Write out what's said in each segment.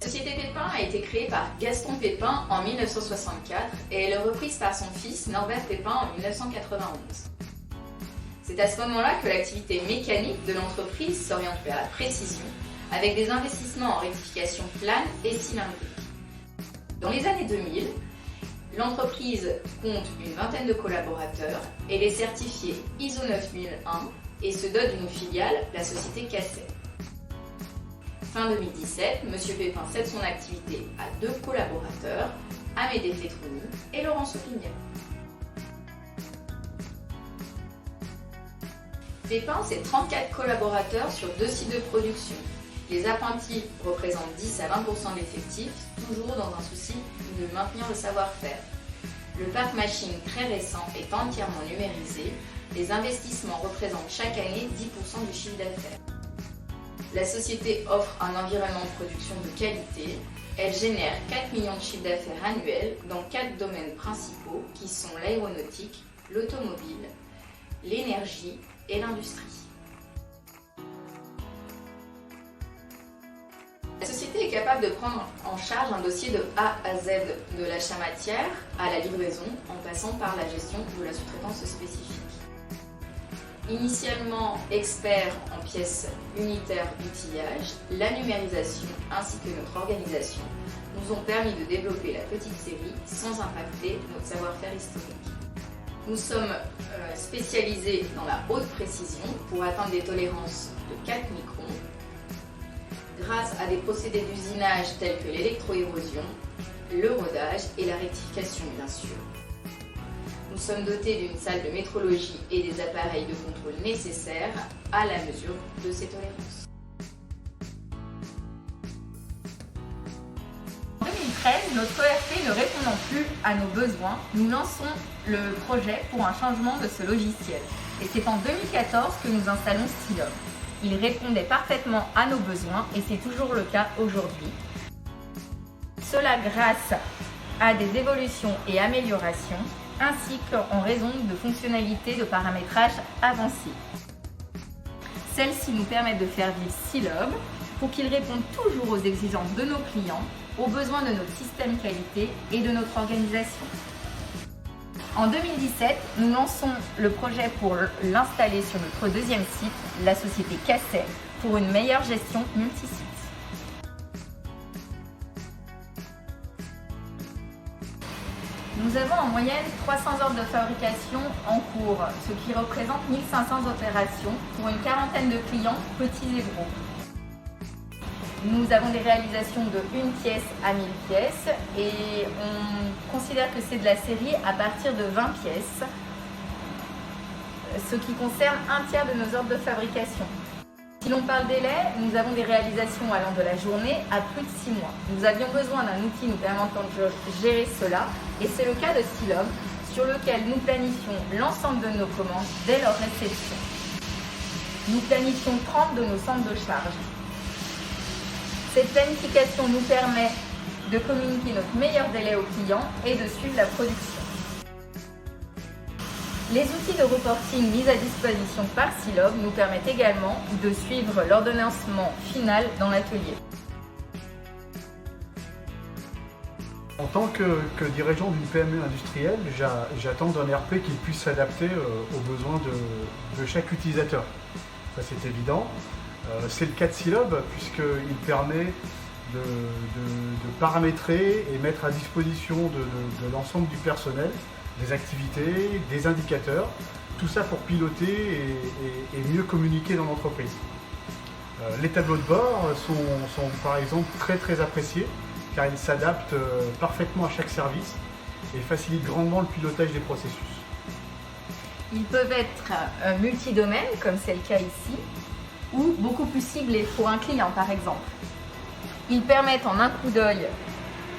La société Pépin a été créée par Gaston Pépin en 1964 et elle est reprise par son fils Norbert Pépin en 1991. C'est à ce moment-là que l'activité mécanique de l'entreprise s'oriente vers la précision, avec des investissements en rectification plane et cylindrique. Dans les années 2000, l'entreprise compte une vingtaine de collaborateurs. Elle est certifiée ISO 9001 et se dote d'une filiale, la société Casset. Fin 2017, M. Pépin cède son activité à 2 collaborateurs, Amédée Fetrouni et Laurent Soupignan. Pépin, c'est 34 collaborateurs sur 2 sites de production. Les apprentis représentent 10 à 20% de l'effectif, toujours dans un souci de maintenir le savoir-faire. Le parc machine très récent est entièrement numérisé. Les investissements représentent chaque année 10% du chiffre d'affaires. La société offre un environnement de production de qualité. Elle génère 4 millions de chiffres d'affaires annuels dans 4 domaines principaux qui sont l'aéronautique, l'automobile, l'énergie et l'industrie. La société est capable de prendre en charge un dossier de A à Z, de l'achat matière à la livraison, en passant par la gestion de la sous-traitance spécifique. Initialement expert en pièces unitaires d'outillage, la numérisation ainsi que notre organisation nous ont permis de développer la petite série sans impacter notre savoir-faire historique. Nous sommes spécialisés dans la haute précision pour atteindre des tolérances de 4 microns grâce à des procédés d'usinage tels que l'électroérosion, le rodage et la rectification bien sûr. Nous sommes dotés d'une salle de métrologie et des appareils de contrôle nécessaires à la mesure de ces tolérances. En 2013, notre ERP ne répondant plus à nos besoins, nous lançons le projet pour un changement de ce logiciel. Et c'est en 2014 que nous installons Stylob. Il répondait parfaitement à nos besoins et c'est toujours le cas aujourd'hui. Cela grâce à des évolutions et améliorations, ainsi qu'en raison de fonctionnalités de paramétrage avancées. Celles-ci nous permettent de faire vivre Stylob pour qu'il réponde toujours aux exigences de nos clients, aux besoins de notre système qualité et de notre organisation. En 2017, nous lançons le projet pour l'installer sur notre deuxième site, la société Casset, pour une meilleure gestion multisite. Nous avons en moyenne 300 ordres de fabrication en cours, ce qui représente 1500 opérations pour une quarantaine de clients, petits et gros. Nous avons des réalisations de 1 pièce à 1000 pièces et on considère que c'est de la série à partir de 20 pièces, ce qui concerne 1/3 de nos ordres de fabrication. Si l'on parle délai, nous avons des réalisations allant de la journée à plus de 6 mois. Nous avions besoin d'un outil nous permettant de gérer cela et c'est le cas de Stylob sur lequel nous planifions l'ensemble de nos commandes dès leur réception. Nous planifions 30 de nos centres de charge. Cette planification nous permet de communiquer notre meilleur délai aux clients et de suivre la production. Les outils de reporting mis à disposition par Stylob nous permettent également de suivre l'ordonnancement final dans l'atelier. En tant que dirigeant d'une PME industrielle, j'attends d'un ERP qu'il puisse s'adapter aux besoins de chaque utilisateur. Ça c'est évident. C'est le cas de Stylob puisqu'il permet de paramétrer et mettre à disposition de l'ensemble du personnel des activités, des indicateurs, tout ça pour piloter et mieux communiquer dans l'entreprise. Les tableaux de bord sont par exemple très appréciés car ils s'adaptent parfaitement à chaque service et facilitent grandement le pilotage des processus. Ils peuvent être multidomaines comme c'est le cas ici, ou beaucoup plus ciblés pour un client par exemple. Ils permettent en un coup d'œil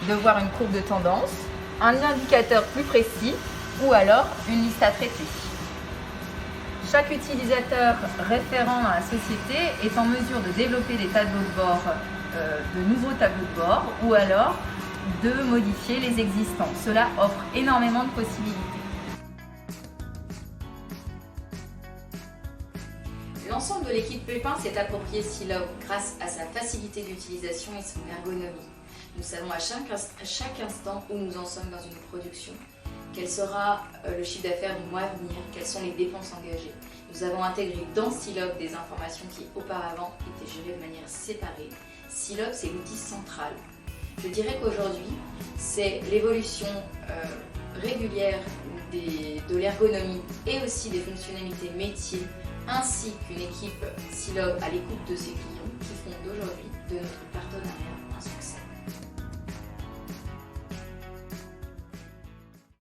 de voir une courbe de tendance, un indicateur plus précis ou alors une liste à traiter. Chaque utilisateur référent à la société est en mesure de développer des tableaux de bord, de nouveaux tableaux de bord ou alors de modifier les existants. Cela offre énormément de possibilités. L'ensemble de l'équipe Pépin s'est approprié Silob grâce à sa facilité d'utilisation et son ergonomie. Nous savons à chaque instant où nous en sommes dans une production, quel sera le chiffre d'affaires du mois à venir, quelles sont les dépenses engagées. Nous avons intégré dans Silob des informations qui auparavant étaient gérées de manière séparée. Silob, c'est l'outil central. Je dirais qu'aujourd'hui, c'est l'évolution régulière de l'ergonomie et aussi des fonctionnalités métiers, ainsi qu'une équipe Silob à l'écoute de ses clients qui font d'aujourd'hui de notre partenariat